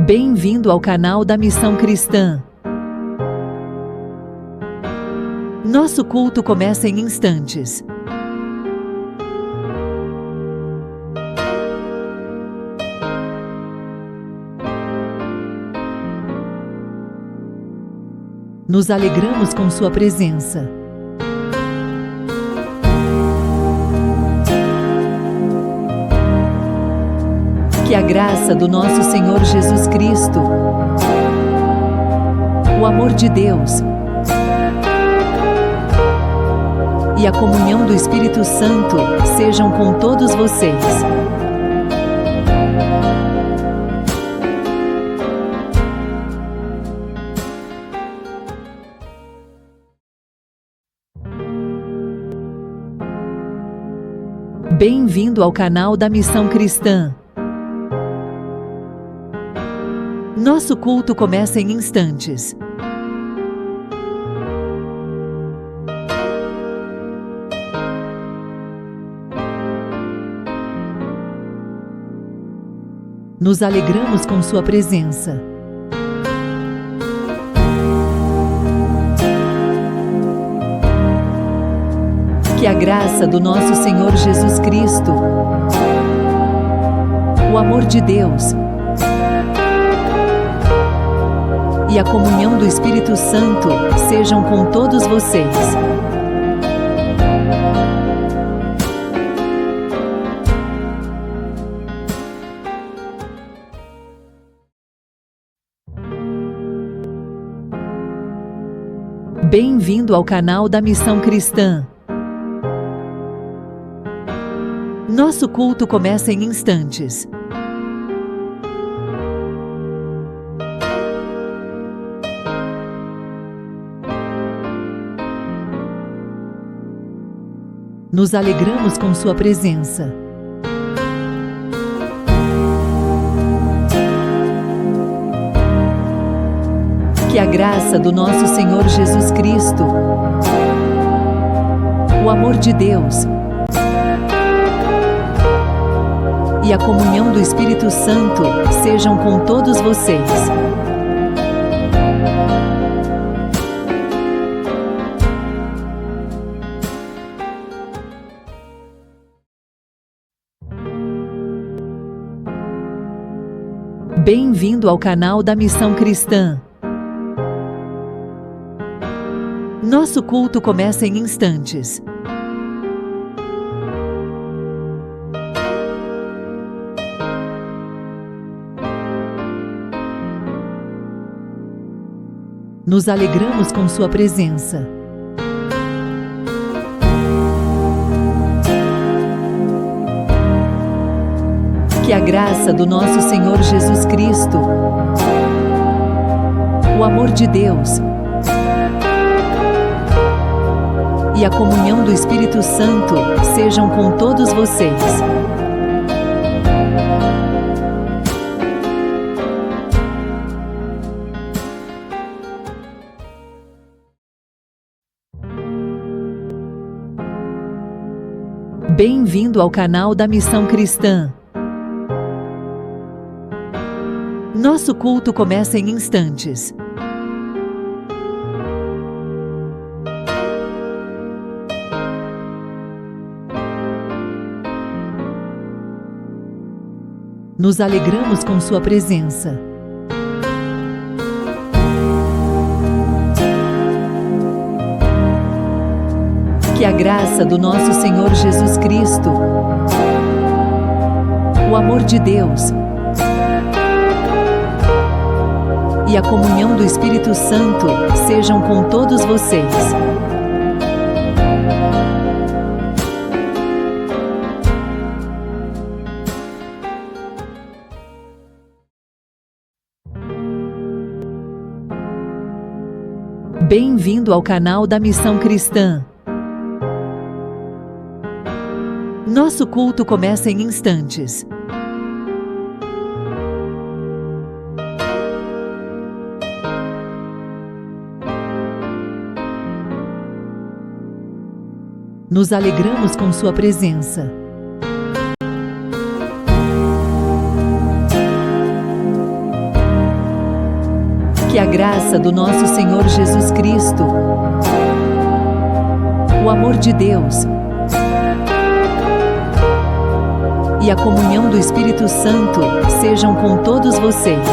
Bem-vindo ao canal da Missão Cristã. Nosso culto começa em instantes. Nos alegramos com sua presença. Que a graça do nosso Senhor Jesus Cristo, o amor de Deus e a comunhão do Espírito Santo sejam com todos vocês. Bem-vindo ao canal da Missão Cristã. Nosso culto começa em instantes. Nos alegramos com sua presença. Que a graça do nosso Senhor Jesus Cristo, o amor de Deus e a comunhão do Espírito Santo sejam com todos vocês. Bem-vindo ao canal da Missão Cristã. Nosso culto começa em instantes. Nos alegramos com sua presença. Que a graça do nosso Senhor Jesus Cristo, o amor de Deus e a comunhão do Espírito Santo sejam com todos vocês. Bem-vindo ao canal da Missão Cristã. Nosso culto começa em instantes. Nos alegramos com sua presença. Que a graça do nosso Senhor Jesus Cristo, o amor de Deus e a comunhão do Espírito Santo sejam com todos vocês. Bem-vindo ao canal da Missão Cristã. Nosso culto começa em instantes. Nos alegramos com sua presença. Que a graça do nosso Senhor Jesus Cristo, o amor de Deus e a comunhão do Espírito Santo sejam com todos vocês. Bem-vindo ao canal da Missão Cristã. Nosso culto começa em instantes. Nos alegramos com sua presença. Que a graça do nosso Senhor Jesus Cristo, o amor de Deus e a comunhão do Espírito Santo sejam com todos vocês.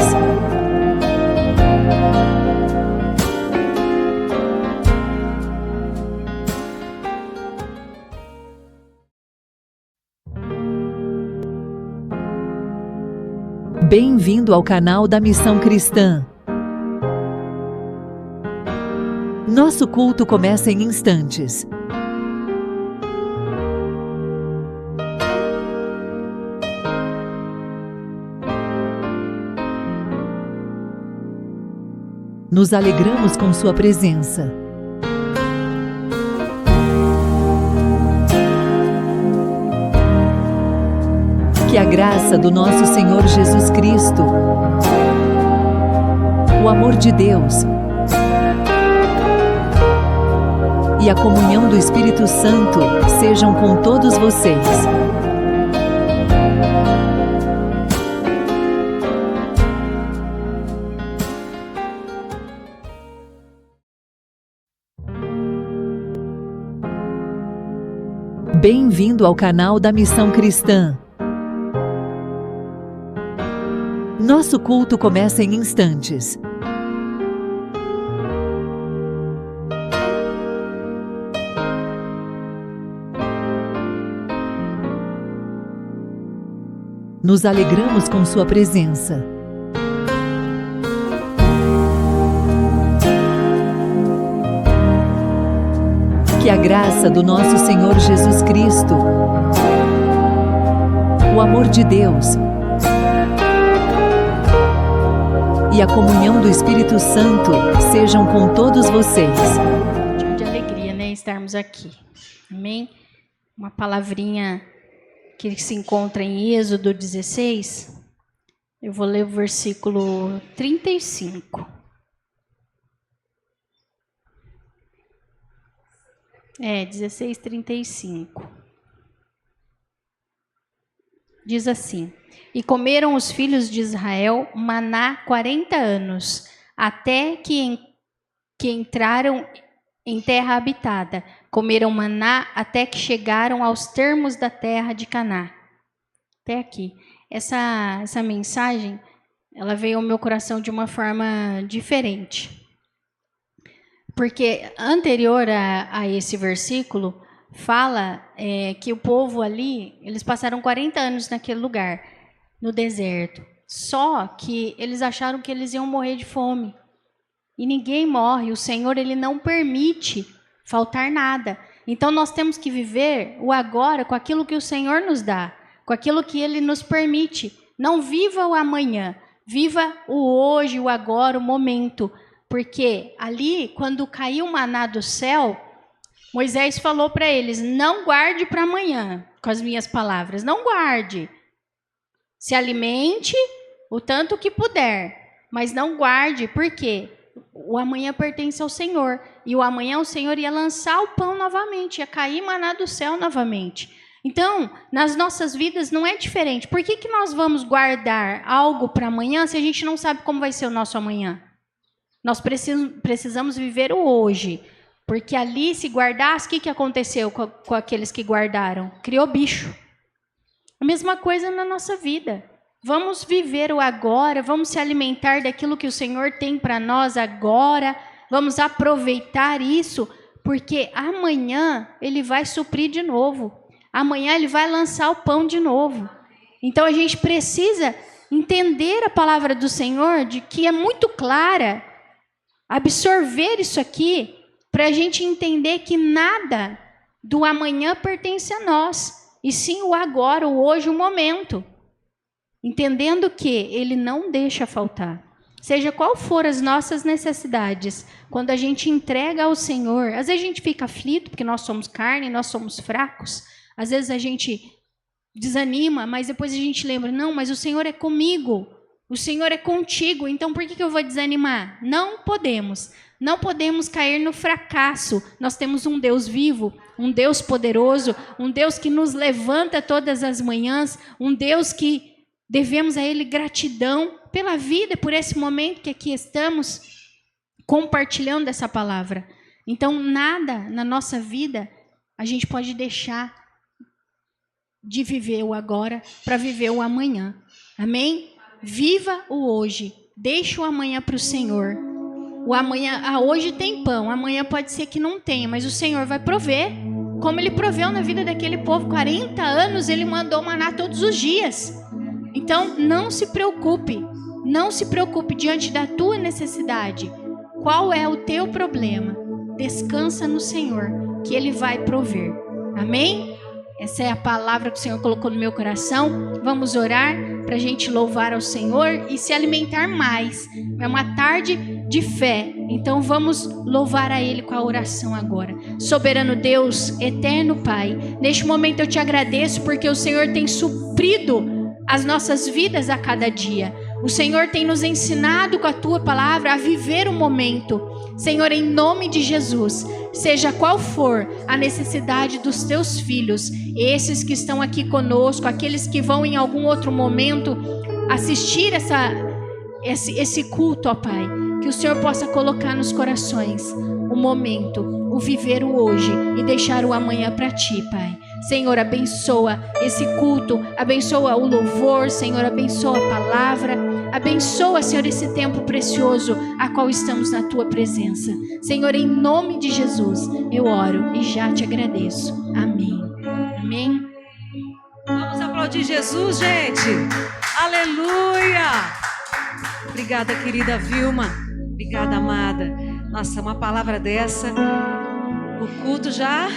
Bem-vindo ao canal da Missão Cristã. Nosso culto começa em instantes. Nos alegramos com sua presença. Que a graça do nosso Senhor Jesus Cristo, o amor de Deus e a comunhão do Espírito Santo sejam com todos vocês. Bem-vindo ao canal da Missão Cristã. Nosso culto começa em instantes. Nos alegramos com sua presença. Que a graça do nosso Senhor Jesus Cristo, o amor de Deus e a comunhão do Espírito Santo sejam com todos vocês. Dia de alegria, né? Estarmos aqui. Amém? Uma palavrinha que se encontra em Êxodo 16. Eu vou ler o versículo 35. 16:35. Diz assim: E comeram os filhos de Israel maná 40 anos, até que entraram em terra habitada. Comeram maná até que chegaram aos termos da terra de Canaã. Até aqui. Essa mensagem, ela veio ao meu coração de uma forma diferente. Porque anterior a esse versículo, fala que o povo ali, eles passaram 40 anos naquele lugar, no deserto. Só que eles acharam que eles iam morrer de fome. E ninguém morre, o Senhor ele não permite faltar nada. Então nós temos que viver o agora com aquilo que o Senhor nos dá, com aquilo que Ele nos permite. Não viva o amanhã, viva o hoje, o agora, o momento. Porque ali, quando caiu o maná do céu, Moisés falou para eles: não guarde para amanhã, com as minhas palavras, não guarde. Se alimente o tanto que puder, mas não guarde, por quê? O amanhã pertence ao Senhor. E o amanhã o Senhor ia lançar o pão novamente, ia cair maná do céu novamente. Então, nas nossas vidas não é diferente. Por que nós vamos guardar algo para amanhã se a gente não sabe como vai ser o nosso amanhã? Nós precisamos viver o hoje. Porque ali, se guardasse, o que aconteceu com aqueles que guardaram? Criou bicho. A mesma coisa na nossa vida. Vamos viver o agora, vamos se alimentar daquilo que o Senhor tem para nós agora, vamos aproveitar isso, porque amanhã Ele vai suprir de novo, amanhã Ele vai lançar o pão de novo. Então a gente precisa entender a palavra do Senhor, de que é muito clara, absorver isso aqui, para a gente entender que nada do amanhã pertence a nós, e sim o agora, o hoje, o momento. Entendendo que Ele não deixa faltar. Seja qual for as nossas necessidades, quando a gente entrega ao Senhor, às vezes a gente fica aflito, porque nós somos carne, nós somos fracos, às vezes a gente desanima, mas depois a gente lembra, não, mas o Senhor é comigo, o Senhor é contigo, então por que eu vou desanimar? Não podemos cair no fracasso. Nós temos um Deus vivo, um Deus poderoso, um Deus que nos levanta todas as manhãs, um Deus que devemos a Ele gratidão pela vida, por esse momento que aqui estamos compartilhando dessa palavra. Então, nada na nossa vida a gente pode deixar de viver o agora para viver o amanhã. Amém? Viva o hoje. Deixa o amanhã para o Senhor. O amanhã, hoje tem pão, amanhã pode ser que não tenha, mas o Senhor vai prover. Como Ele proveu na vida daquele povo, 40 anos Ele mandou maná todos os dias. Então, não se preocupe diante da tua necessidade. Qual é o teu problema? Descansa no Senhor, que Ele vai prover. Amém? Essa é a palavra que o Senhor colocou no meu coração. Vamos orar para a gente louvar ao Senhor e se alimentar mais. É uma tarde de fé. Então vamos louvar a Ele com a oração agora. Soberano Deus, eterno Pai, neste momento eu te agradeço porque o Senhor tem suprido as nossas vidas a cada dia. O Senhor tem nos ensinado com a tua palavra a viver o momento. Senhor, em nome de Jesus, seja qual for a necessidade dos teus filhos, esses que estão aqui conosco, aqueles que vão em algum outro momento assistir esse culto, ó Pai, que o Senhor possa colocar nos corações o momento, o viver o hoje e deixar o amanhã para ti, Pai. Senhor, abençoa esse culto, abençoa o louvor, Senhor, abençoa a palavra, abençoa, Senhor, esse tempo precioso a qual estamos na tua presença. Senhor, em nome de Jesus, eu oro e já te agradeço. Amém. Amém. Vamos aplaudir Jesus, gente. Aleluia. Obrigada, querida Vilma. Obrigada, amada. Nossa, uma palavra dessa, o culto já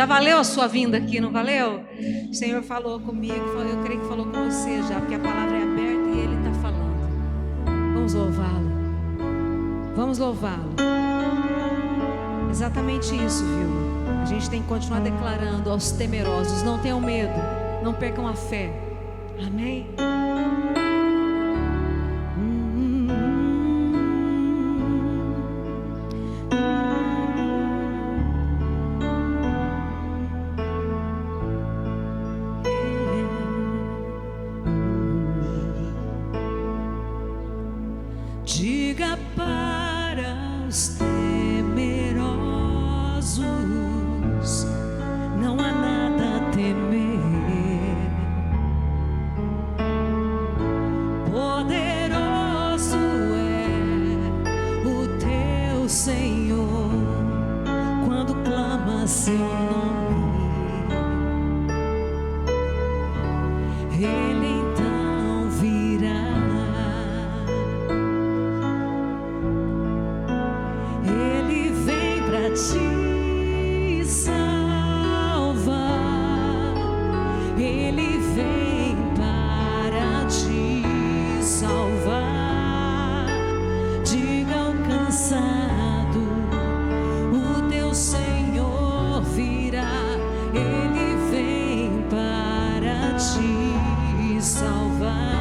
valeu a sua vinda aqui, não valeu? O Senhor falou comigo, eu creio que falou com você já, porque a palavra é aberta e Ele está falando. Vamos louvá-lo. Vamos louvá-lo. Exatamente isso, viu? A gente tem que continuar declarando aos temerosos: não tenham medo, não percam a fé. Amém? Diga para os temerosos, não há nada a temer. Poderoso é o teu Senhor quando clama seu nome. Ele então virá. Te salvar, Ele vem para te salvar. Diga ao cansado, o teu Senhor virá. Ele vem para te salvar,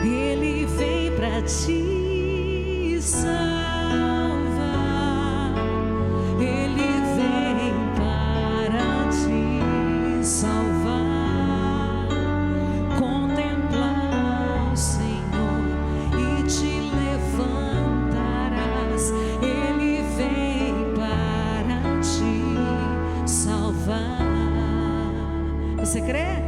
Ele vem para te salvar. Você crê?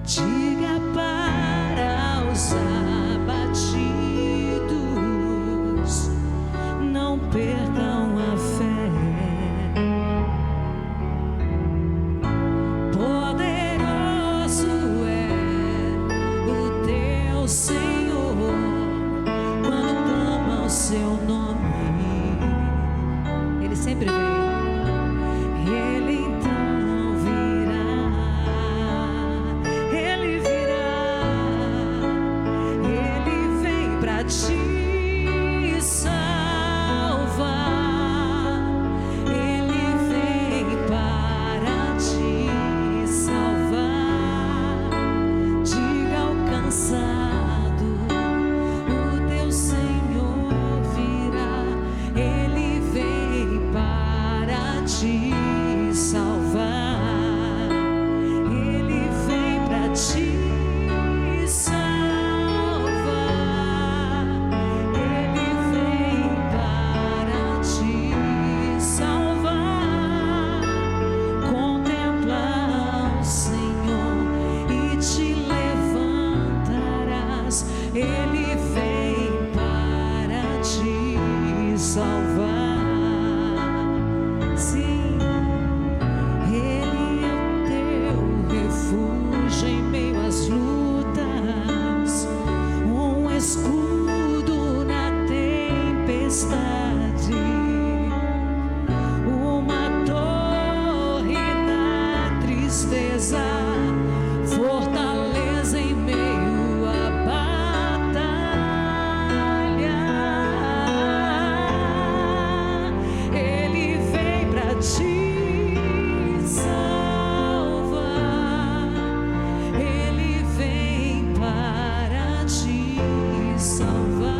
Diga para os abatidos, não percam a fé. Poderoso é o teu Senhor quando clama o seu nome. Ele sempre vem. Te salvar, Ele vem para te salvar. Diga ao cansado, Ele vem para te salvar. Sim, Ele é o teu refúgio em meio às lutas, um escudo na tempestade, uma torre na tristeza, fortaleza em meio à batalha. Ele vem para te salvar. Ele vem para te salvar.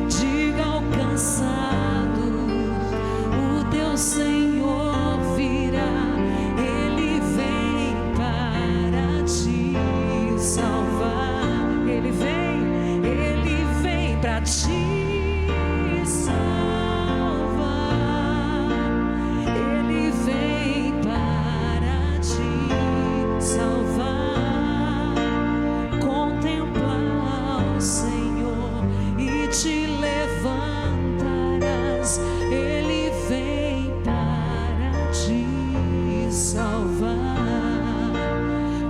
Diga ao cansado, o teu Senhor virá. Ele vem para te salvar. Ele vem para te salvar. Ele vem para te salvar. Contemplar o Senhor e te levantarás. Ele vem para te salvar.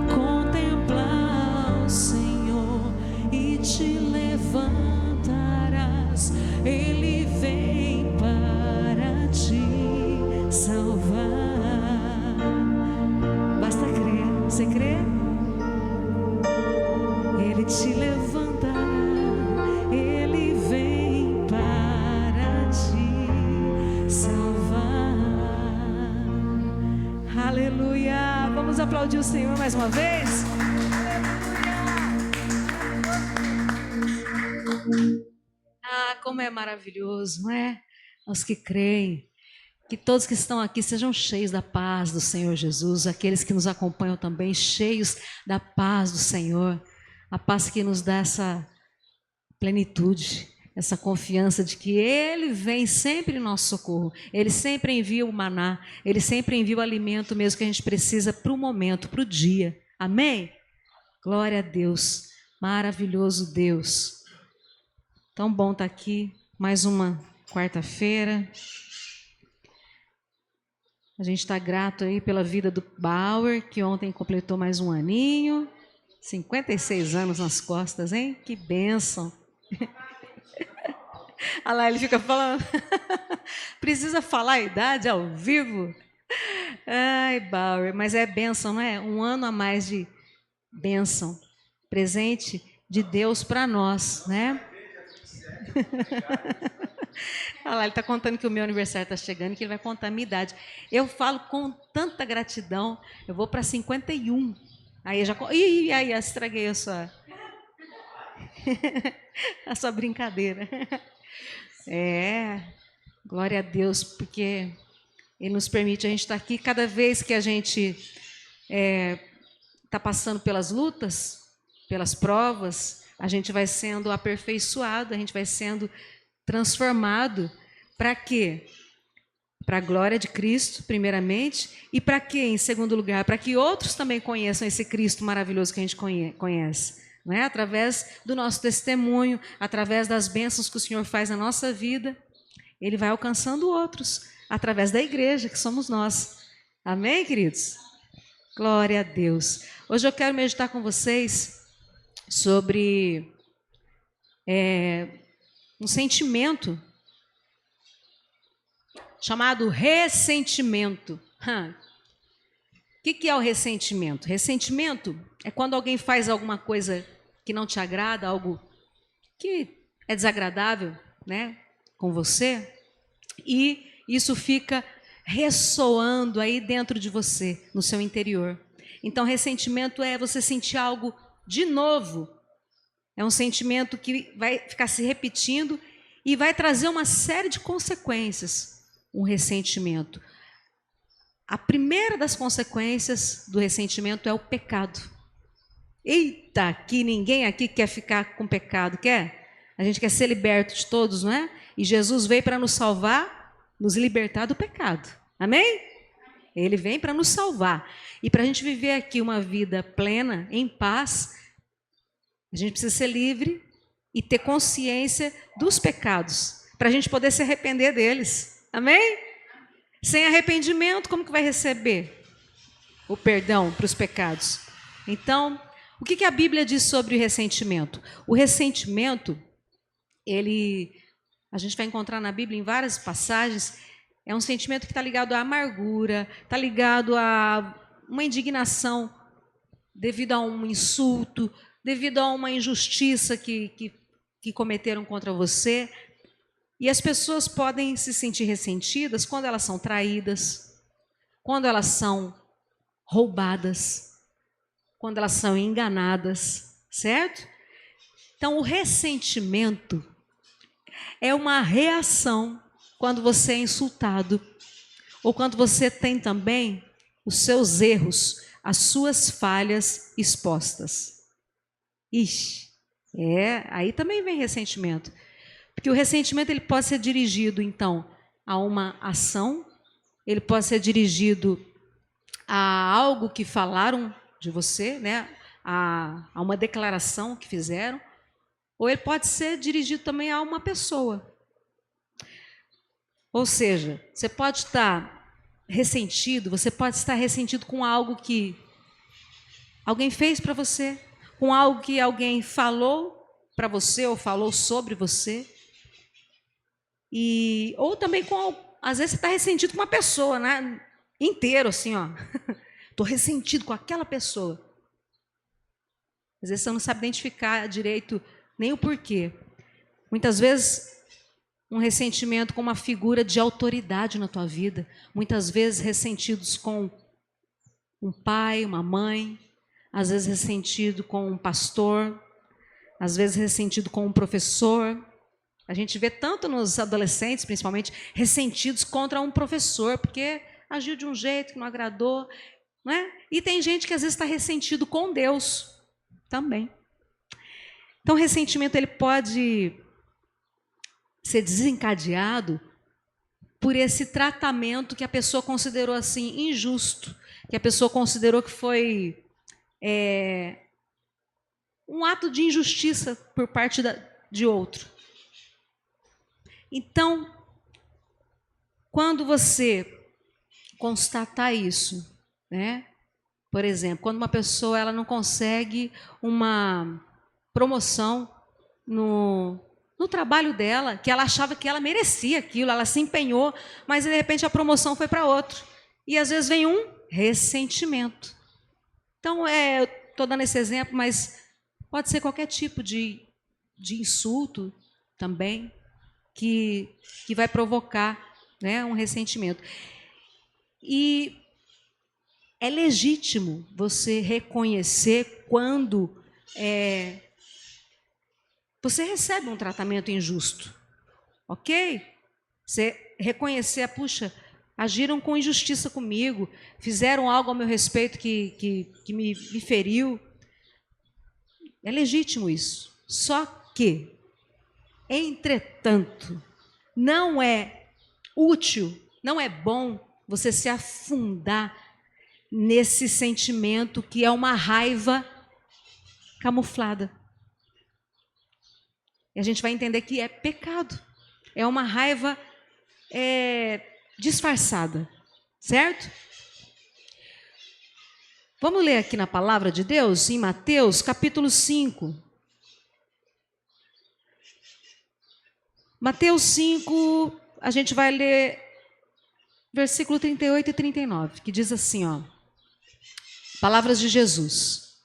Contemplar o Senhor e te levantarás. Ele vem para te salvar. Basta crer. Você crê? Ele te levantará. Ele vem para te salvar. Aleluia. Vamos aplaudir o Senhor mais uma vez? Ah, como é maravilhoso, não é? Aos que creem, que todos que estão aqui sejam cheios da paz do Senhor Jesus, aqueles que nos acompanham também, cheios da paz do Senhor, a paz que nos dá essa plenitude, essa confiança de que Ele vem sempre em nosso socorro, Ele sempre envia o maná, Ele sempre envia o alimento mesmo que a gente precisa para o momento, para o dia. Amém? Glória a Deus, maravilhoso Deus. Tão bom estar aqui, mais uma quarta-feira. A gente está grato aí pela vida do Bauer, que ontem completou mais um aninho, 56 anos nas costas, hein? Que bênção! Olha lá, ele fica falando, precisa falar a idade ao vivo? Ai, Bauer, mas é bênção, não é? Um ano a mais de bênção, presente de Deus para nós, né? Olha lá, ele está contando que o meu aniversário está chegando e que ele vai contar a minha idade. Eu falo com tanta gratidão, eu vou para 51. Aí eu já... Ih, aí estraguei a sua... a sua brincadeira. Glória a Deus, porque Ele nos permite a gente estar aqui. Cada vez que a gente está passando pelas lutas, pelas provas, a gente vai sendo aperfeiçoado, a gente vai sendo transformado. Para quê? Para a glória de Cristo, primeiramente, e para quê, em segundo lugar? Para que outros também conheçam esse Cristo maravilhoso que a gente conhece. Não é? Através do nosso testemunho, através das bênçãos que o Senhor faz na nossa vida, Ele vai alcançando outros, através da igreja, que somos nós. Amém, queridos? Glória a Deus. Hoje eu quero meditar com vocês sobre um sentimento chamado ressentimento. O que é o ressentimento? Ressentimento é quando alguém faz alguma coisa que não te agrada, algo que é desagradável, né, com você, e isso fica ressoando aí dentro de você, no seu interior. Então, ressentimento é você sentir algo de novo. É um sentimento que vai ficar se repetindo e vai trazer uma série de consequências. Um ressentimento. A primeira das consequências do ressentimento é o pecado. Eita, que ninguém aqui quer ficar com pecado, quer? A gente quer ser liberto de todos, não é? E Jesus veio para nos salvar, nos libertar do pecado. Amém? Ele vem para nos salvar. E para a gente viver aqui uma vida plena, em paz, A gente precisa ser livre e ter consciência dos pecados, para a gente poder se arrepender deles. Amém? Sem arrependimento, como que vai receber o perdão para os pecados? Então, o que a Bíblia diz sobre o ressentimento? O ressentimento, a gente vai encontrar na Bíblia em várias passagens, é um sentimento que está ligado à amargura, está ligado a uma indignação devido a um insulto, devido a uma injustiça que cometeram contra você. E as pessoas podem se sentir ressentidas quando elas são traídas, quando elas são roubadas, quando elas são enganadas, certo? Então, o ressentimento é uma reação quando você é insultado, ou quando você tem também os seus erros, as suas falhas expostas. Ixi, aí também vem ressentimento. Porque o ressentimento ele pode ser dirigido, então, a uma ação, ele pode ser dirigido a algo que falaram de você, né? A uma declaração que fizeram, ou ele pode ser dirigido também a uma pessoa. Ou seja, você pode estar ressentido, você pode estar ressentido com algo que alguém fez para você, com algo que alguém falou para você ou falou sobre você. Ou também às vezes você está ressentido com uma pessoa, né? Inteiro, assim, ó. Estou ressentido com aquela pessoa. Às vezes você não sabe identificar direito nem o porquê. Muitas vezes um ressentimento com uma figura de autoridade na tua vida. Muitas vezes ressentidos com um pai, uma mãe. Às vezes ressentido com um pastor. Às vezes ressentido com um professor. A gente vê tanto nos adolescentes, principalmente, ressentidos contra um professor, porque agiu de um jeito que não agradou. Não é? E tem gente que às vezes está ressentido com Deus também. Então, o ressentimento ele pode ser desencadeado por esse tratamento que a pessoa considerou assim injusto, que a pessoa considerou que foi um ato de injustiça por parte de outro. Então, quando você constatar isso, né? Por exemplo, quando uma pessoa ela não consegue uma promoção no trabalho dela, que ela achava que ela merecia aquilo, ela se empenhou, mas de repente a promoção foi para outro. E às vezes vem um ressentimento. Então, eu estou dando esse exemplo, mas pode ser qualquer tipo de insulto também, que vai provocar, né, um ressentimento. E é legítimo você reconhecer quando você recebe um tratamento injusto, ok? Você reconhecer, puxa, agiram com injustiça comigo, fizeram algo ao meu respeito que me feriu. É legítimo isso. Só que, entretanto, não é útil, não é bom você se afundar nesse sentimento que é uma raiva camuflada. E a gente vai entender que é pecado. É uma raiva disfarçada, certo? Vamos ler aqui na palavra de Deus, em Mateus, capítulo 5. Mateus 5, a gente vai ler versículo 38 e 39, que diz assim, ó. Palavras de Jesus.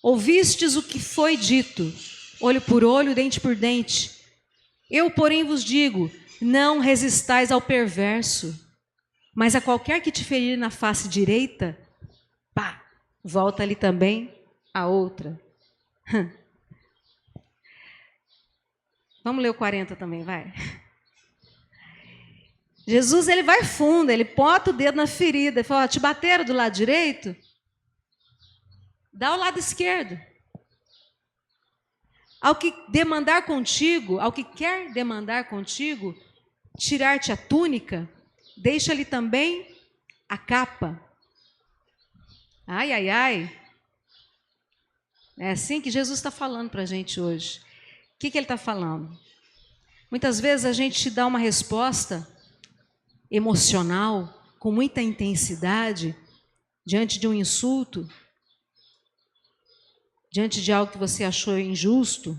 Ouvistes o que foi dito, olho por olho, dente por dente. Eu, porém, vos digo, não resistais ao perverso, mas a qualquer que te ferir na face direita, pá, volta ali também a outra. Vamos ler o 40 também, vai. Jesus, ele vai fundo, ele bota o dedo na ferida, ele fala, te bateram do lado direito? Dá o lado esquerdo. Ao que demandar contigo, ao que quer demandar contigo, tirar-te a túnica, deixa-lhe também a capa. Ai, ai, ai. É assim que Jesus está falando para a gente hoje. O que ele está falando? Muitas vezes a gente dá uma resposta emocional, com muita intensidade, diante de um insulto, diante de algo que você achou injusto,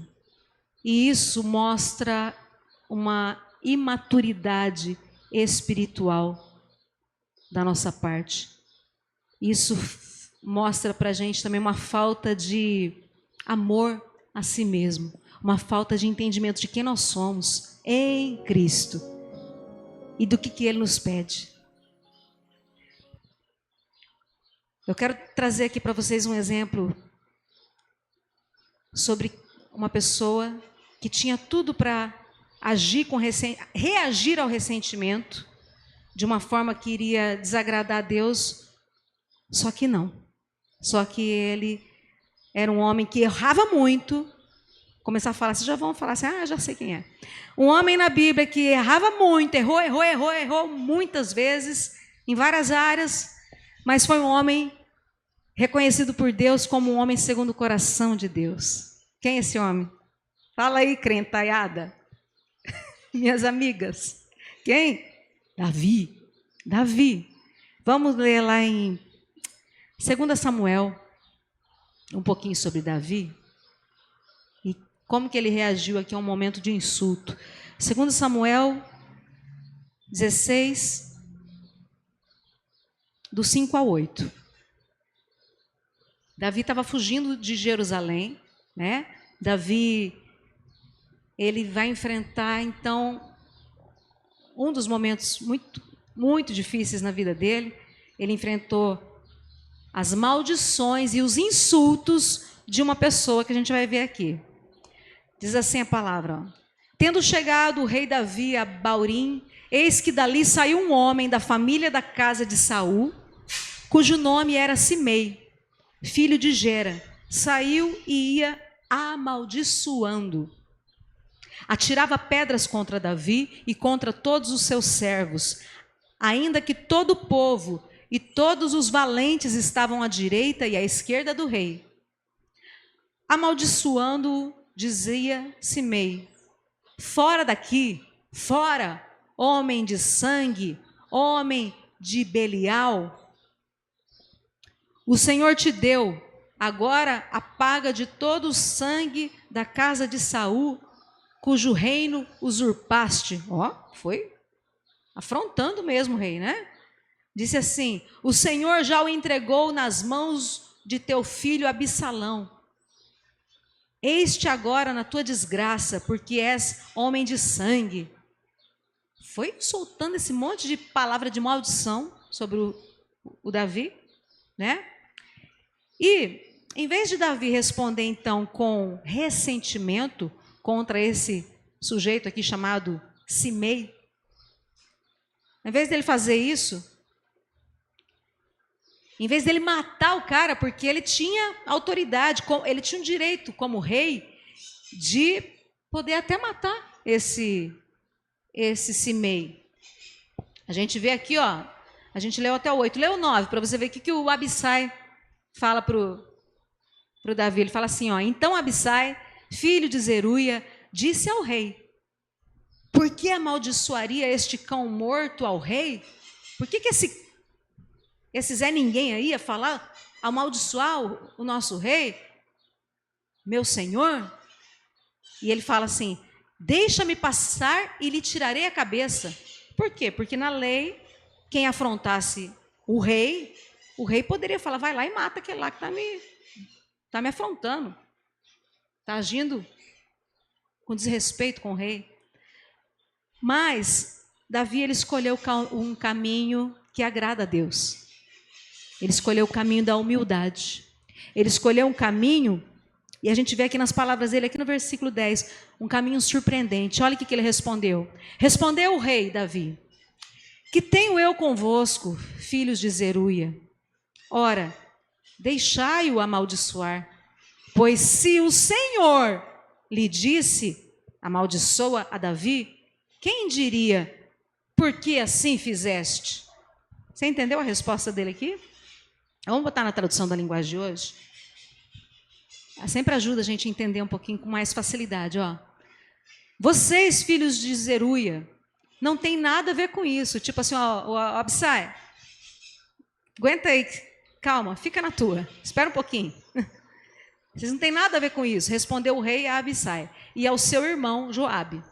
e isso mostra uma imaturidade espiritual da nossa parte. Isso mostra para a gente também uma falta de amor a si mesmo, uma falta de entendimento de quem nós somos em Cristo e do que Ele nos pede. Eu quero trazer aqui para vocês um exemplo sobre uma pessoa que tinha tudo para reagir ao ressentimento de uma forma que iria desagradar a Deus, só que não. Só que ele era um homem que errava muito. Começar a falar, vocês já vão falar assim, já sei quem é. Um homem na Bíblia que errava muito, errou muitas vezes, em várias áreas, mas foi um homem reconhecido por Deus como um homem segundo o coração de Deus. Quem é esse homem? Fala aí, crentaiada. Minhas amigas. Quem? Davi. Vamos ler lá em 2 Samuel, um pouquinho sobre Davi. E como que ele reagiu aqui a um momento de insulto. 2 Samuel 16, do 5 a 8. Davi estava fugindo de Jerusalém, né? Davi, ele vai enfrentar, então, um dos momentos muito, muito difíceis na vida dele. Ele enfrentou as maldições e os insultos de uma pessoa que a gente vai ver aqui. Diz assim a palavra, ó. Tendo chegado o rei Davi a Baurim, eis que dali saiu um homem da família da casa de Saul, cujo nome era Simei, filho de Gera. Saiu e ia amaldiçoando. Atirava pedras contra Davi e contra todos os seus servos, ainda que todo o povo e todos os valentes estavam à direita e à esquerda do rei. Amaldiçoando-o, dizia Simei, fora daqui, fora, homem de sangue, homem de Belial. O Senhor te deu agora a paga de todo o sangue da casa de Saul, cujo reino usurpaste. Foi afrontando mesmo o rei, né? Disse assim, o Senhor já o entregou nas mãos de teu filho Absalão. Eis-te agora na tua desgraça, porque és homem de sangue. Foi soltando esse monte de palavra de maldição sobre o Davi, né? E, em vez de Davi responder, então, com ressentimento contra esse sujeito aqui chamado Simei, em vez dele fazer isso, em vez dele matar o cara, porque ele tinha autoridade, ele tinha um direito como rei de poder até matar esse Simei. A gente vê aqui, ó, a gente leu até o 8, leu o 9, para você ver o que o Abissai fala para o Davi. Ele fala assim, ó, então Abissai, filho de Zeruia, disse ao rei, por que amaldiçoaria este cão morto ao rei? Por que esse Zé Ninguém aí ia falar, amaldiçoar o nosso rei, meu senhor? E ele fala assim, deixa-me passar e lhe tirarei a cabeça. Por quê? Porque na lei, quem afrontasse o rei poderia falar, vai lá e mata aquele lá que está me afrontando, está agindo com desrespeito com o rei. Mas Davi, ele escolheu um caminho que agrada a Deus. Ele escolheu o caminho da humildade. Ele escolheu um caminho, e a gente vê aqui nas palavras dele, aqui no versículo 10, um caminho surpreendente. Olha o que ele respondeu. Respondeu o rei Davi, que tenho eu convosco, filhos de Zeruia? Ora, deixai-o amaldiçoar, pois se o Senhor lhe disse, amaldiçoa a Davi, quem diria, por que assim fizeste? Você entendeu a resposta dele aqui? Vamos botar na tradução da linguagem de hoje. sempre ajuda a gente a entender um pouquinho com mais facilidade, ó. Vocês, filhos de Zeruia, não tem nada a ver com isso. Tipo assim, ó, Abissai, aguenta aí, calma, fica na tua, espera um pouquinho. Vocês não têm nada a ver com isso, respondeu o rei a Abissai e ao seu irmão Joabe.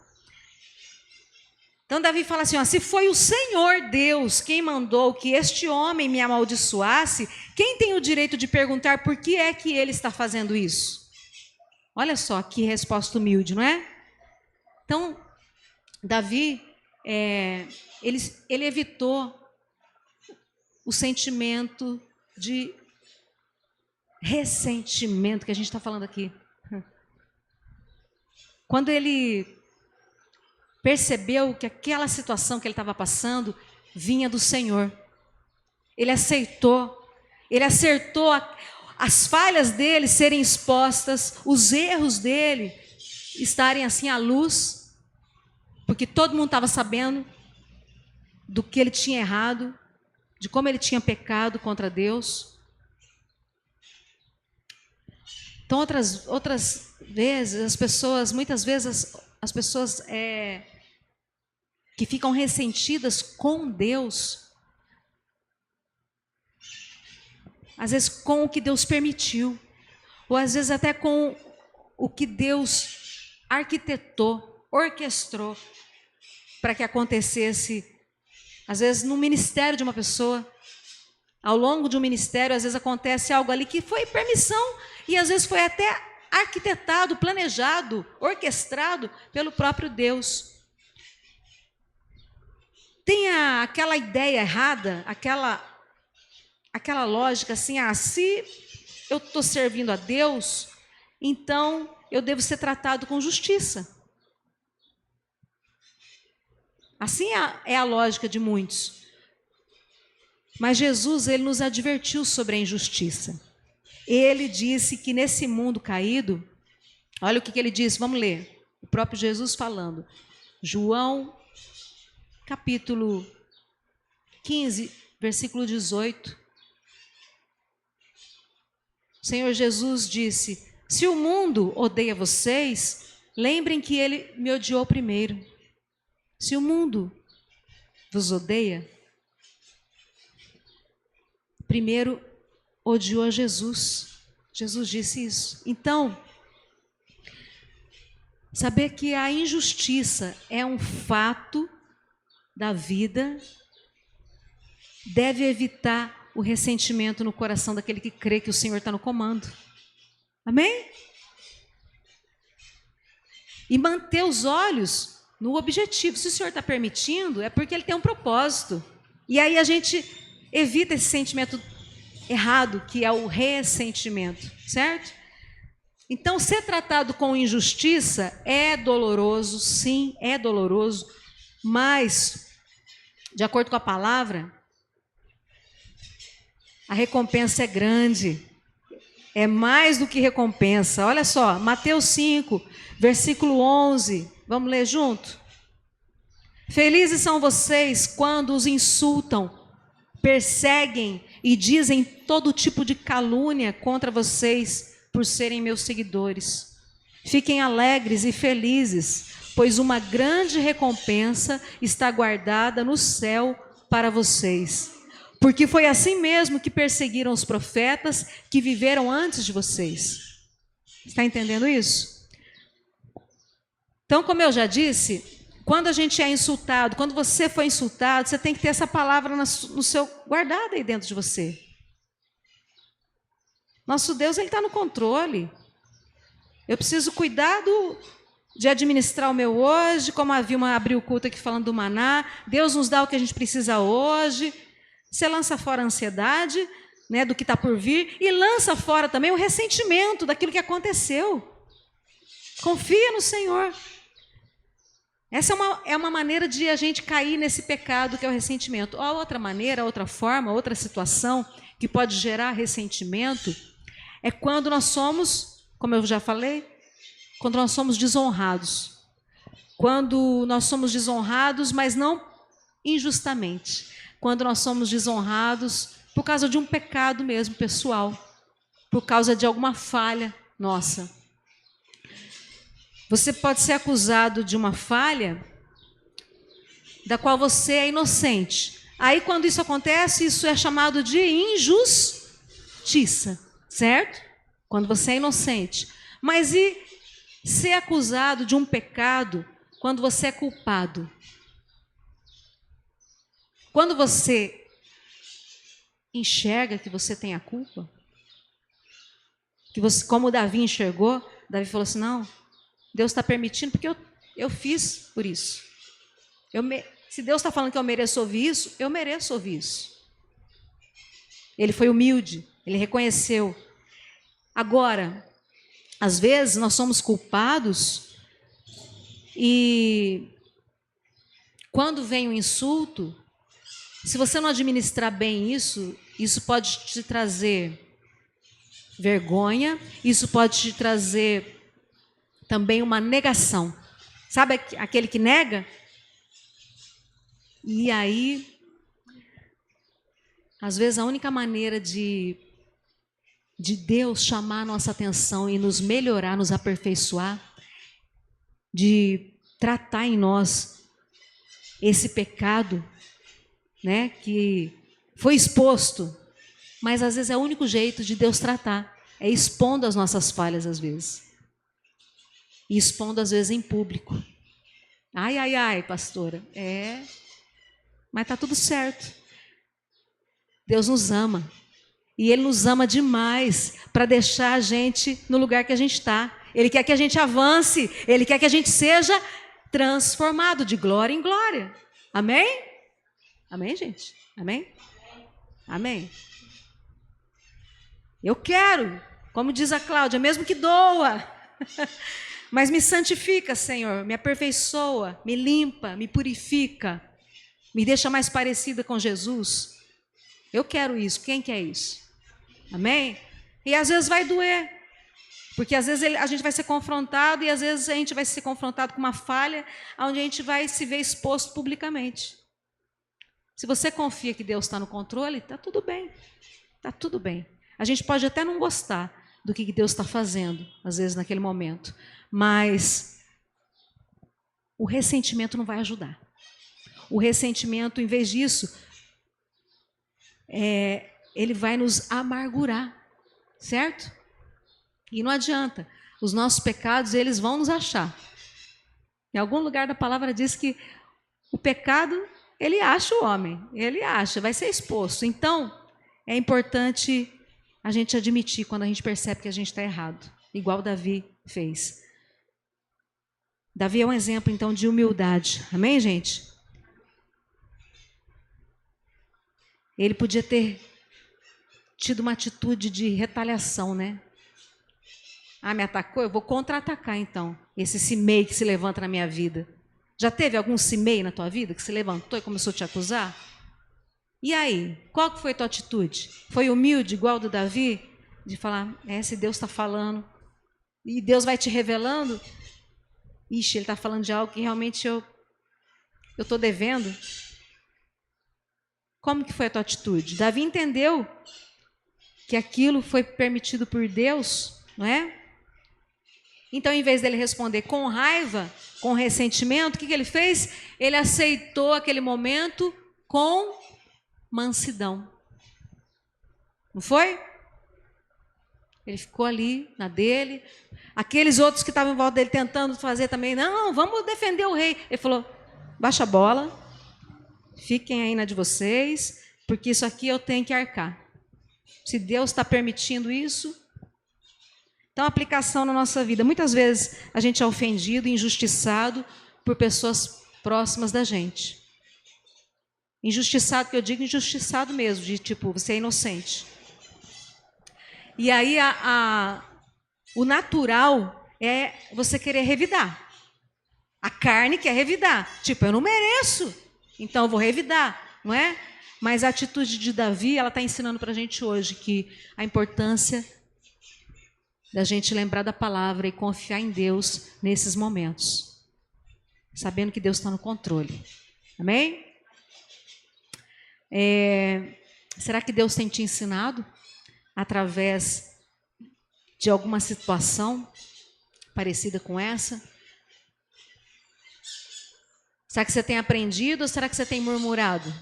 Então Davi fala assim, ó, se foi o Senhor Deus quem mandou que este homem me amaldiçoasse, quem tem o direito de perguntar por que é que ele está fazendo isso? Olha só que resposta humilde, não é? Então, Davi, ele evitou o sentimento de ressentimento que a gente está falando aqui. Quando ele percebeu que aquela situação que ele estava passando vinha do Senhor, ele aceitou, ele acertou as falhas dele serem expostas, os erros dele estarem assim à luz, porque todo mundo estava sabendo do que ele tinha errado, de como ele tinha pecado contra Deus. Então, outras vezes, muitas vezes as pessoas que ficam ressentidas com Deus, às vezes com o que Deus permitiu, ou às vezes até com o que Deus arquitetou, orquestrou para que acontecesse, às vezes no ministério de uma pessoa, ao longo de um ministério, às vezes acontece algo ali que foi permissão e às vezes foi até arquitetado, planejado, orquestrado pelo próprio Deus. Tem aquela ideia errada, aquela lógica assim, se eu estou servindo a Deus, então eu devo ser tratado com justiça. Assim é a lógica de muitos. Mas Jesus, ele nos advertiu sobre a injustiça. Ele disse que nesse mundo caído, olha o que ele disse, vamos ler. O próprio Jesus falando. João, capítulo 15, versículo 18. O Senhor Jesus disse, se o mundo odeia vocês, lembrem que ele me odiou primeiro. Se o mundo vos odeia, primeiro odiou a Jesus. Jesus disse isso. Então, saber que a injustiça é um fato da vida deve evitar o ressentimento no coração daquele que crê que o Senhor está no comando. Amém? E manter os olhos no objetivo. Se o Senhor está permitindo, é porque Ele tem um propósito. E aí a gente evita esse sentimento errado, que é o ressentimento, certo? Então, ser tratado com injustiça é doloroso, sim, é doloroso, mas, de acordo com a palavra, a recompensa é grande, é mais do que recompensa. Olha só, Mateus 5, versículo 11, vamos ler junto? Felizes são vocês quando os insultam, perseguem e dizem todo tipo de calúnia contra vocês por serem meus seguidores. Fiquem alegres e felizes, pois uma grande recompensa está guardada no céu para vocês. Porque foi assim mesmo que perseguiram os profetas que viveram antes de vocês. Está entendendo isso? Então, como eu já disse, quando a gente é insultado, quando você foi insultado, você tem que ter essa palavra no seu guardada aí dentro de você. Nosso Deus, Ele está no controle. Eu preciso cuidar de administrar o meu hoje, como a Vilma abriu o culto aqui falando do maná. Deus nos dá o que a gente precisa hoje. Você lança fora a ansiedade, né, do que está por vir, e lança fora também o ressentimento daquilo que aconteceu. Confia no Senhor. Essa é uma maneira de a gente cair nesse pecado que é o ressentimento. Ou outra maneira, outra forma, outra situação que pode gerar ressentimento é quando nós somos, como eu já falei, quando nós somos desonrados. Quando nós somos desonrados, mas não injustamente. Quando nós somos desonrados por causa de um pecado mesmo pessoal, por causa de alguma falha nossa. Você pode ser acusado de uma falha da qual você é inocente. Aí, quando isso acontece, isso é chamado de injustiça, certo? Quando você é inocente. Mas e ser acusado de um pecado quando você é culpado? Quando você enxerga que você tem a culpa, que você, como Davi enxergou, Davi falou assim, não, Deus está permitindo porque eu fiz por isso. Se Deus está falando que eu mereço ouvir isso, eu mereço ouvir isso. Ele foi humilde, ele reconheceu. Agora, às vezes nós somos culpados e quando vem um insulto, se você não administrar bem isso, isso pode te trazer vergonha, isso pode te trazer também uma negação. Sabe aquele que nega? E aí, às vezes a única maneira de Deus chamar a nossa atenção e nos melhorar, nos aperfeiçoar, de tratar em nós esse pecado, né, que foi exposto, mas às vezes é o único jeito de Deus tratar, é expondo as nossas falhas às vezes. E expondo às vezes em público. Ai, ai, ai, pastora. Mas está tudo certo. Deus nos ama. E Ele nos ama demais para deixar a gente no lugar que a gente está. Ele quer que a gente avance. Ele quer que a gente seja transformado de glória em glória. Amém? Amém, gente? Amém? Amém. Eu quero, como diz a Cláudia, mesmo que doa. Mas me santifica, Senhor, me aperfeiçoa, me limpa, me purifica, me deixa mais parecida com Jesus. Eu quero isso. Quem quer isso? Amém? E às vezes vai doer, porque às vezes a gente vai ser confrontado e às vezes a gente vai ser confrontado com uma falha onde a gente vai se ver exposto publicamente. Se você confia que Deus está no controle, está tudo bem. Está tudo bem. A gente pode até não gostar do que Deus está fazendo, às vezes naquele momento, mas o ressentimento não vai ajudar. O ressentimento, em vez disso, ele vai nos amargurar, certo? E não adianta. Os nossos pecados, eles vão nos achar. Em algum lugar da palavra diz que o pecado, ele acha o homem, ele acha, vai ser exposto. Então, é importante a gente admitir quando a gente percebe que a gente está errado, igual Davi fez. Davi é um exemplo, então, de humildade. Amém, gente? Ele podia ter tido uma atitude de retaliação, né? Ah, me atacou? Eu vou contra-atacar, então. Esse Simei que se levanta na minha vida. Já teve algum Simei na tua vida que se levantou e começou a te acusar? E aí? Qual que foi a tua atitude? Foi humilde, igual do Davi? De falar, se Deus está falando, e Deus vai te revelando, ixi, Ele está falando de algo que realmente eu estou devendo. Como que foi a tua atitude? Davi entendeu que aquilo foi permitido por Deus, não é? Então, em vez dele responder com raiva, com ressentimento, o que ele fez? Ele aceitou aquele momento com mansidão. Não foi? Ele ficou ali na dele. Aqueles outros que estavam em volta dele tentando fazer também, não, vamos defender o rei. Ele falou, baixa a bola, fiquem aí na de vocês, porque isso aqui eu tenho que arcar. Se Deus está permitindo isso. Então, aplicação na nossa vida. Muitas vezes a gente é ofendido, injustiçado por pessoas próximas da gente. Injustiçado, que eu digo injustiçado mesmo, de tipo, você é inocente. E aí o natural é você querer revidar. A carne quer revidar. Tipo, eu não mereço, então eu vou revidar, não é? Mas a atitude de Davi, ela está ensinando para a gente hoje que a importância da gente lembrar da palavra e confiar em Deus nesses momentos, sabendo que Deus está no controle. Amém? Será que Deus tem te ensinado através de alguma situação parecida com essa? Será que você tem aprendido ou será que você tem murmurado?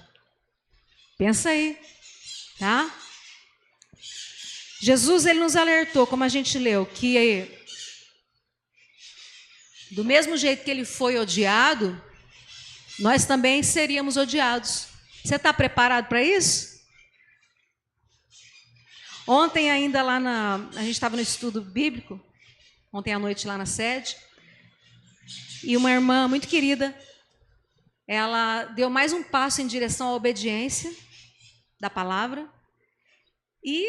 Pensa aí, tá? Jesus, ele nos alertou, como a gente leu, que do mesmo jeito que ele foi odiado, nós também seríamos odiados. Você está preparado para isso? Ontem ainda a gente estava no estudo bíblico, ontem à noite lá na sede, e uma irmã muito querida, ela deu mais um passo em direção à obediência da palavra e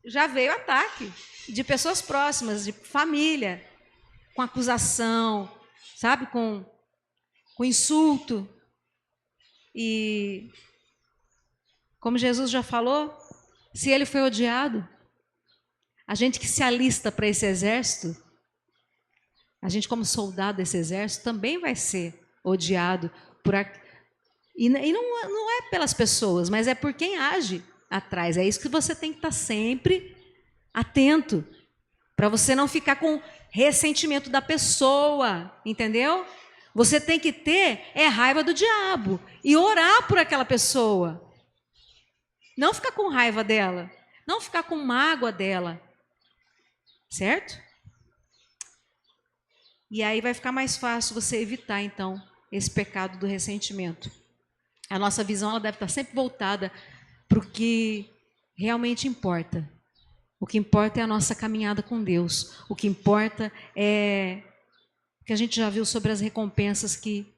já veio ataque de pessoas próximas, de família, com acusação, sabe, com insulto. E como Jesus já falou, se ele foi odiado, a gente que se alista para esse exército, a gente como soldado desse exército também vai ser odiado e não é pelas pessoas, mas é por quem age atrás. É isso que você tem que estar sempre atento, para você não ficar com ressentimento da pessoa, entendeu? Você tem que ter raiva do diabo e orar por aquela pessoa. Não ficar com raiva dela, não ficar com mágoa dela, certo? E aí vai ficar mais fácil você evitar, então, esse pecado do ressentimento. A nossa visão ela deve estar sempre voltada para o que realmente importa. O que importa é a nossa caminhada com Deus. O que importa é que a gente já viu sobre as recompensas que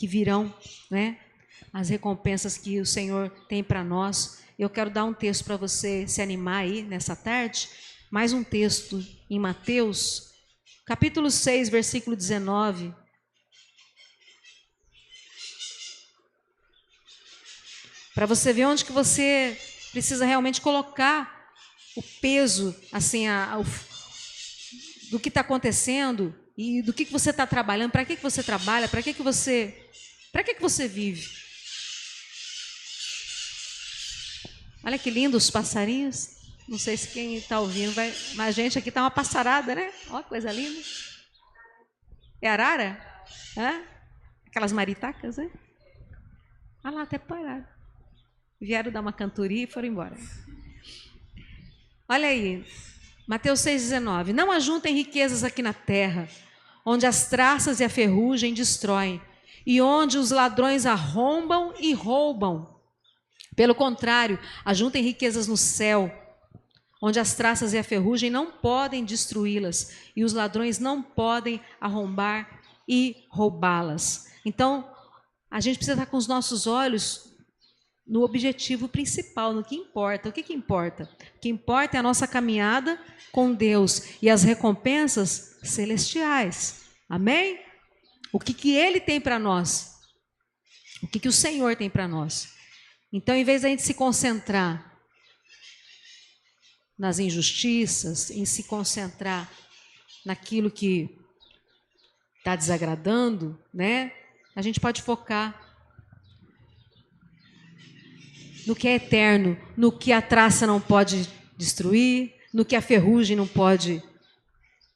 virão, né? As recompensas que o Senhor tem para nós. Eu quero dar um texto para você se animar aí nessa tarde. Mais um texto em Mateus, capítulo 6, versículo 19. Para você ver onde que você precisa realmente colocar o peso, assim, do que está acontecendo e do que você está trabalhando, para que você trabalha, para que você vive. Olha que lindo os passarinhos. Não sei se quem está ouvindo vai, mas a gente aqui está uma passarada, né? Olha que coisa linda. É arara? Hã? Aquelas maritacas, né? Olha lá, até pararam. Vieram dar uma cantoria e foram embora. Olha aí, Mateus 6,19. Não ajuntem riquezas aqui na terra, onde as traças e a ferrugem destroem, e onde os ladrões arrombam e roubam. Pelo contrário, ajuntem riquezas no céu, onde as traças e a ferrugem não podem destruí-las, e os ladrões não podem arrombar e roubá-las. Então, a gente precisa estar com os nossos olhos no objetivo principal, no que importa. O que importa? O que importa é a nossa caminhada com Deus e as recompensas celestiais. Amém? O que Ele tem para nós? O que o Senhor tem para nós? Então, em vez da gente se concentrar nas injustiças, em se concentrar naquilo que está desagradando, né? A gente pode focar no que é eterno, no que a traça não pode destruir, no que a ferrugem não pode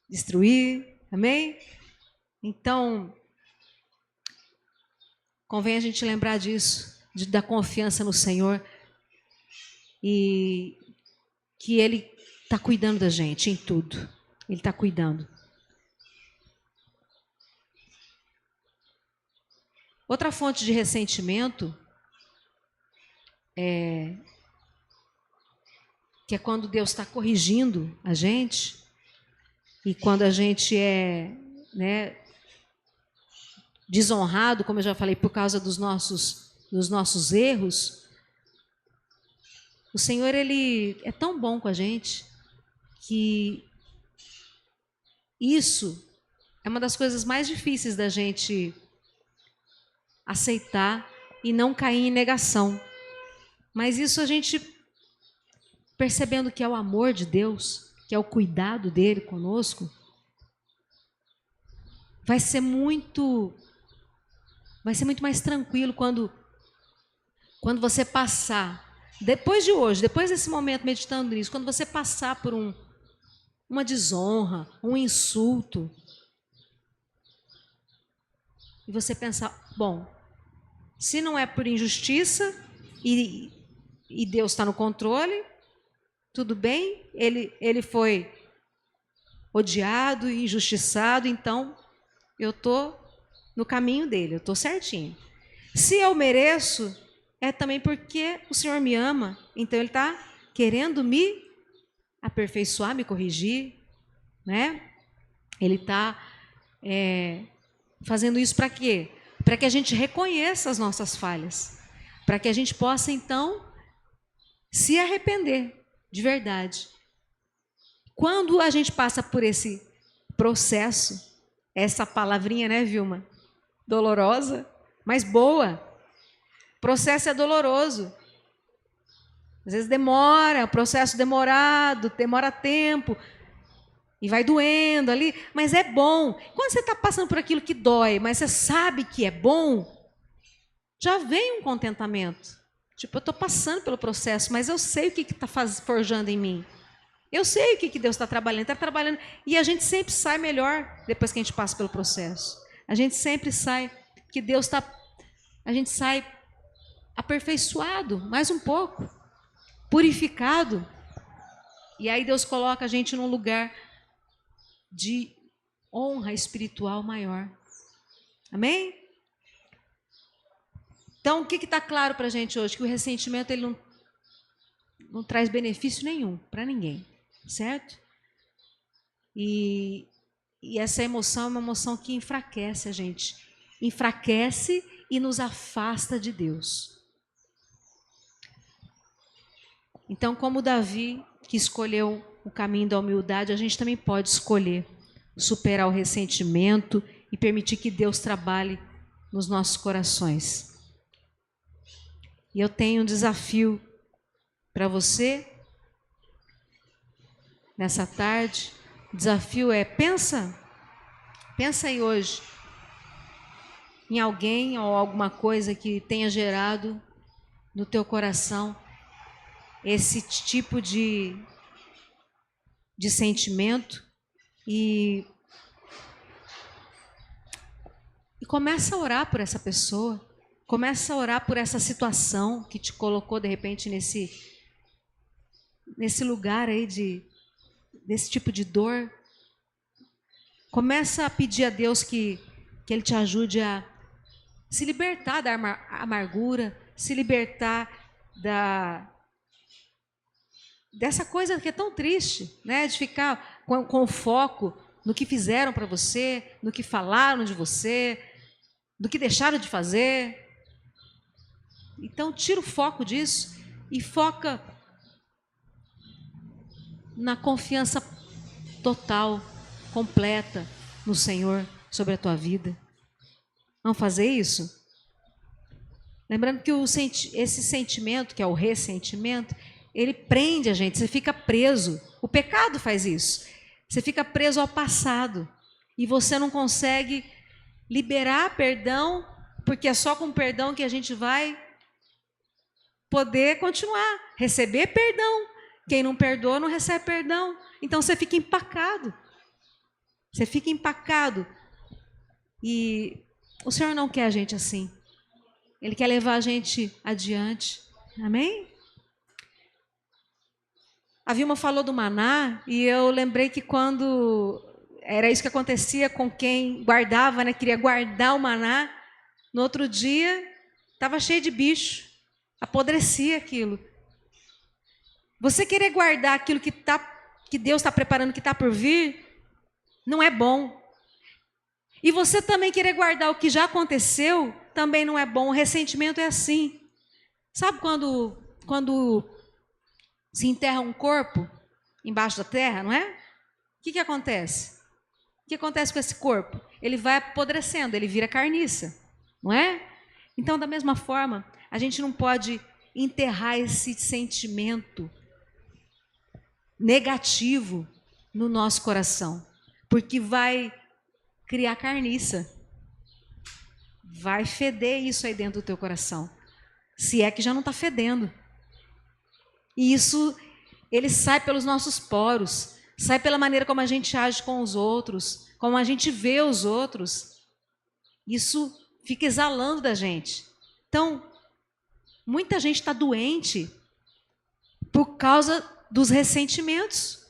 destruir, amém? Então, convém a gente lembrar disso, da confiança no Senhor e que Ele está cuidando da gente em tudo, Ele está cuidando. Outra fonte de ressentimento que é quando Deus está corrigindo a gente e quando a gente é, né, desonrado, como eu já falei, por causa dos nossos erros. O Senhor, Ele é tão bom com a gente que isso é uma das coisas mais difíceis da gente aceitar e não cair em negação. Mas isso a gente, percebendo que é o amor de Deus, que é o cuidado dele conosco, vai ser muito mais tranquilo quando você passar, depois de hoje, depois desse momento meditando nisso, quando você passar por uma desonra, um insulto. E você pensa, bom, se não é por injustiça e Deus está no controle, tudo bem, ele foi odiado e injustiçado, então eu estou no caminho dele, eu estou certinho. Se eu mereço, é também porque o Senhor me ama, então Ele está querendo me aperfeiçoar, me corrigir, né? Ele está fazendo isso para quê? Para que a gente reconheça as nossas falhas, para que a gente possa, então, se arrepender de verdade. Quando a gente passa por esse processo, essa palavrinha, né, Vilma? Dolorosa, mas boa. O processo é doloroso. Às vezes demora, o processo demorado, demora tempo, e vai doendo ali, mas é bom. Quando você está passando por aquilo que dói, mas você sabe que é bom, já vem um contentamento. Tipo, eu estou passando pelo processo, mas eu sei o que está forjando em mim. Eu sei o que Deus está trabalhando. E a gente sempre sai melhor depois que a gente passa pelo processo. A gente sempre sai, que Deus está... A gente sai aperfeiçoado, mais um pouco, purificado. E aí Deus coloca a gente num lugar de honra espiritual maior. Amém? Então, o que está claro para a gente hoje? Que o ressentimento ele não traz benefício nenhum para ninguém, certo? E essa emoção é uma emoção que enfraquece a gente. Enfraquece e nos afasta de Deus. Então, como Davi, que escolheu o caminho da humildade, a gente também pode escolher superar o ressentimento e permitir que Deus trabalhe nos nossos corações. E eu tenho um desafio para você nessa tarde. O desafio é, pensa aí hoje em alguém ou alguma coisa que tenha gerado no teu coração esse tipo de sentimento e começa a orar por essa pessoa, começa a orar por essa situação que te colocou de repente nesse lugar aí desse tipo de dor. Começa a pedir a Deus que Ele te ajude a se libertar da amargura, se libertar dessa coisa que é tão triste, né? De ficar com o foco no que fizeram para você, no que falaram de você, do que deixaram de fazer. Então, tira o foco disso e foca na confiança total, completa no Senhor sobre a tua vida. Vamos fazer isso? Lembrando que esse sentimento, que é o ressentimento, ele prende a gente, você fica preso. O pecado faz isso. Você fica preso ao passado e você não consegue liberar perdão, porque é só com perdão que a gente vai poder continuar, receber perdão. Quem não perdoa não recebe perdão. Então você fica empacado. Você fica empacado. E o Senhor não quer a gente assim. Ele quer levar a gente adiante. Amém? A Vilma falou do maná e eu lembrei que quando era isso que acontecia com quem guardava, né, queria guardar o maná, no outro dia estava cheio de bicho, apodrecia aquilo. Você querer guardar aquilo que Deus está preparando, que está por vir, não é bom. E você também querer guardar o que já aconteceu, também não é bom. O ressentimento é assim. Sabe quando se enterra um corpo embaixo da terra, não é? O que acontece? O que acontece com esse corpo? Ele vai apodrecendo, ele vira carniça, não é? Então, da mesma forma, a gente não pode enterrar esse sentimento negativo no nosso coração, porque vai criar carniça, vai feder isso aí dentro do teu coração, se é que já não está fedendo. E isso, ele sai pelos nossos poros, sai pela maneira como a gente age com os outros, como a gente vê os outros. Isso fica exalando da gente. Então, muita gente está doente por causa dos ressentimentos.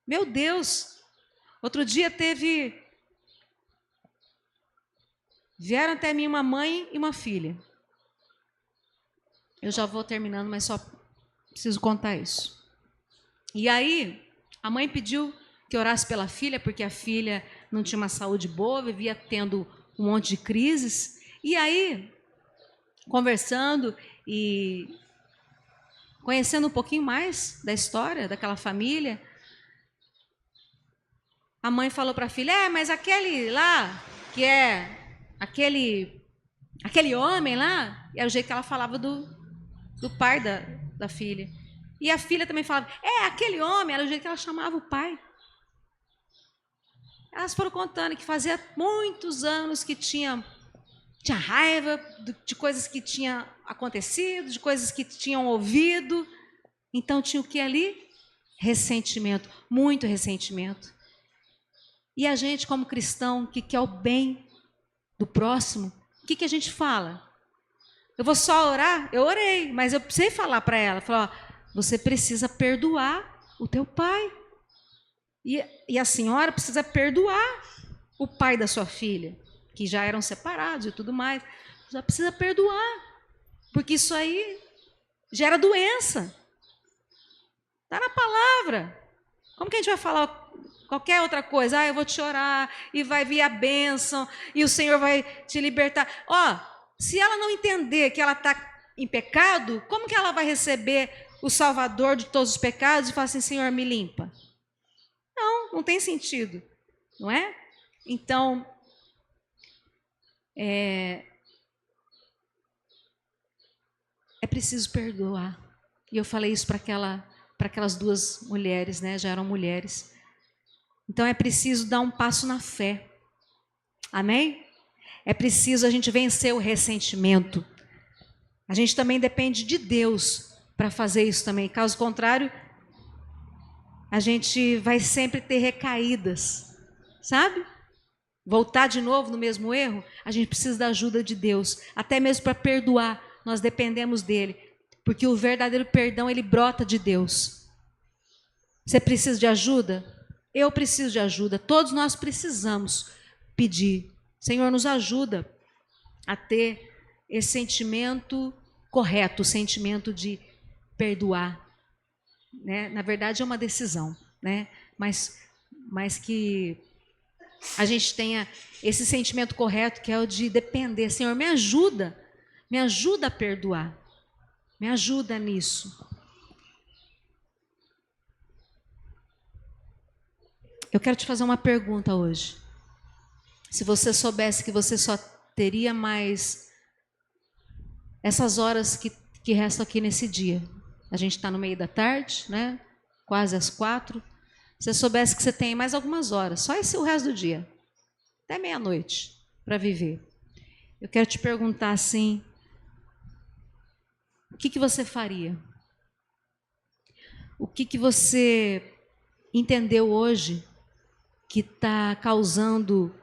Meu Deus! Outro dia vieram até mim uma mãe e uma filha. Eu já vou terminando, mas só preciso contar isso. E aí, a mãe pediu que eu orasse pela filha, porque a filha não tinha uma saúde boa, vivia tendo um monte de crises. E aí, conversando e conhecendo um pouquinho mais da história daquela família, a mãe falou para a filha, mas aquele lá, que é aquele homem lá, é o jeito que ela falava do pai da filha. E a filha também falava, aquele homem, era o jeito que ela chamava o pai. Elas foram contando que fazia muitos anos que tinha raiva de coisas que tinham acontecido, de coisas que tinham ouvido. Então tinha o que ali? Ressentimento, muito ressentimento. E a gente, como cristão, que quer o bem do próximo, o que a gente fala? Eu vou só orar? Eu orei, mas eu precisei falar para ela, você precisa perdoar o teu pai. E a senhora precisa perdoar o pai da sua filha, que já eram separados e tudo mais. Já precisa perdoar, porque isso aí gera doença. Está na palavra. Como que a gente vai falar qualquer outra coisa? Eu vou te orar e vai vir a bênção e o Senhor vai te libertar. Se ela não entender que ela está em pecado, como que ela vai receber o Salvador de todos os pecados e falar assim, Senhor, me limpa? Não tem sentido, não é? Então, é preciso perdoar. E eu falei isso para aquelas duas mulheres, né? Já eram mulheres. Então é preciso dar um passo na fé. Amém? É preciso a gente vencer o ressentimento. A gente também depende de Deus para fazer isso também. Caso contrário, a gente vai sempre ter recaídas, sabe? Voltar de novo no mesmo erro, a gente precisa da ajuda de Deus. Até mesmo para perdoar, nós dependemos dele. Porque o verdadeiro perdão, ele brota de Deus. Você precisa de ajuda? Eu preciso de ajuda. Todos nós precisamos pedir. Senhor, nos ajuda a ter esse sentimento correto, o sentimento de perdoar. Né? Na verdade, é uma decisão, né? Mas que a gente tenha esse sentimento correto, que é o de depender. Senhor, me ajuda a perdoar. Me ajuda nisso. Eu quero te fazer uma pergunta hoje. Se você soubesse que você só teria mais essas horas que restam aqui nesse dia. A gente está no meio da tarde, né? Quase às 4. Se você soubesse que você tem mais algumas horas, só o resto do dia, até meia-noite, para viver. Eu quero te perguntar assim, o que você faria? O que você entendeu hoje que está causando,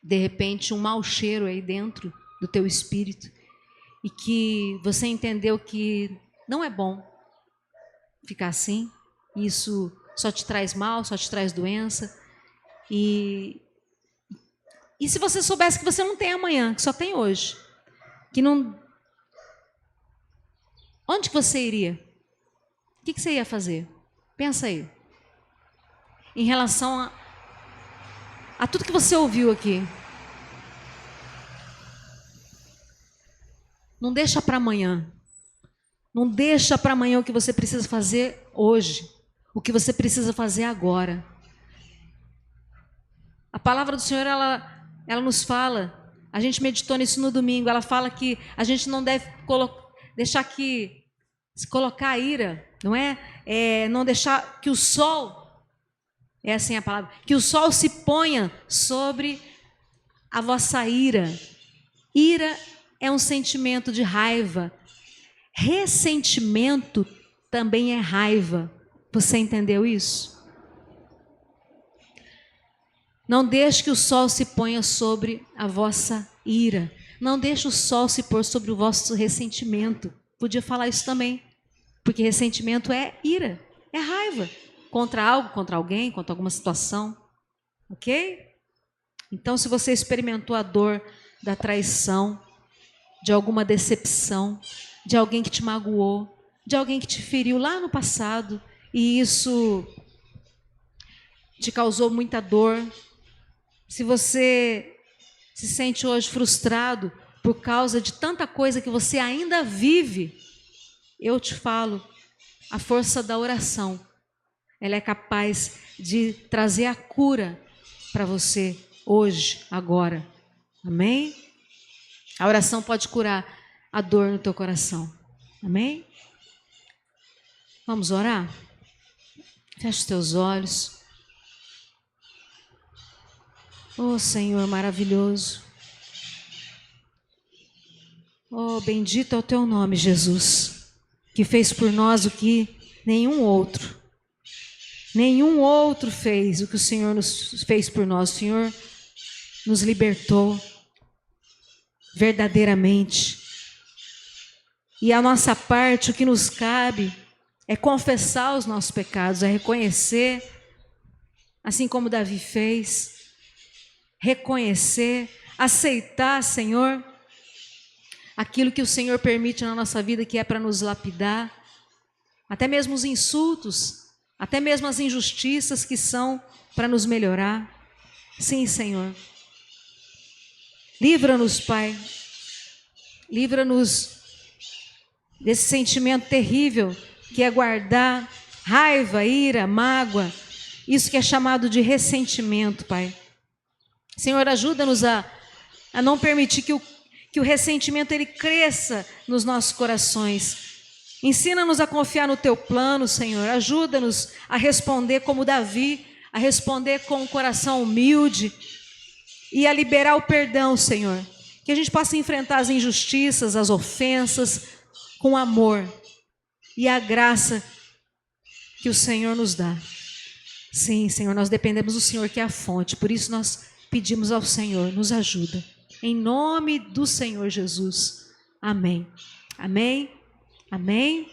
de repente, um mau cheiro aí dentro do teu espírito e que você entendeu que não é bom ficar assim, isso só te traz mal, só te traz doença. E se você soubesse que você não tem amanhã, que só tem hoje, que não... Onde que você iria? O que você ia fazer? Pensa aí. Em relação a tudo que você ouviu aqui. Não deixa para amanhã. Não deixa para amanhã o que você precisa fazer hoje. O que você precisa fazer agora. A palavra do Senhor, ela nos fala, a gente meditou nisso no domingo, ela fala que a gente não deve deixar que se colocar a ira, não é? Não deixar que o sol, é assim a palavra, que o sol se ponha sobre a vossa ira. Ira é um sentimento de raiva. Ressentimento também é raiva. Você entendeu isso? Não deixe que o sol se ponha sobre a vossa ira. Não deixe o sol se pôr sobre o vosso ressentimento. Podia falar isso também. Porque ressentimento é ira, é raiva. Contra algo, contra alguém, contra alguma situação. Ok? Então, se você experimentou a dor da traição, de alguma decepção, de alguém que te magoou, de alguém que te feriu lá no passado, e isso te causou muita dor, se você se sente hoje frustrado por causa de tanta coisa que você ainda vive, eu te falo, a força da oração, ela é capaz de trazer a cura para você hoje, agora. Amém? A oração pode curar a dor no teu coração. Amém? Vamos orar? Feche os teus olhos. Oh, Senhor maravilhoso. Oh, bendito é o teu nome, Jesus, que fez por nós o que nenhum outro fez, o que o Senhor nos fez por nós. O Senhor nos libertou verdadeiramente. E a nossa parte, o que nos cabe, é confessar os nossos pecados, é reconhecer, assim como Davi fez, reconhecer, aceitar, Senhor, aquilo que o Senhor permite na nossa vida, que é para nos lapidar, até mesmo os insultos, até mesmo as injustiças que são para nos melhorar. Sim, Senhor. Livra-nos, Pai. Livra-nos desse sentimento terrível que é guardar raiva, ira, mágoa, isso que é chamado de ressentimento, Pai. Senhor, ajuda-nos a não permitir que o ressentimento ele cresça nos nossos corações. Ensina-nos a confiar no Teu plano, Senhor. Ajuda-nos a responder como Davi, a responder com um coração humilde e a liberar o perdão, Senhor. Que a gente possa enfrentar as injustiças, as ofensas com amor e a graça que o Senhor nos dá. Sim, Senhor, nós dependemos do Senhor, que é a fonte. Por isso nós pedimos ao Senhor, nos ajuda. Em nome do Senhor Jesus. Amém. Amém. Amém.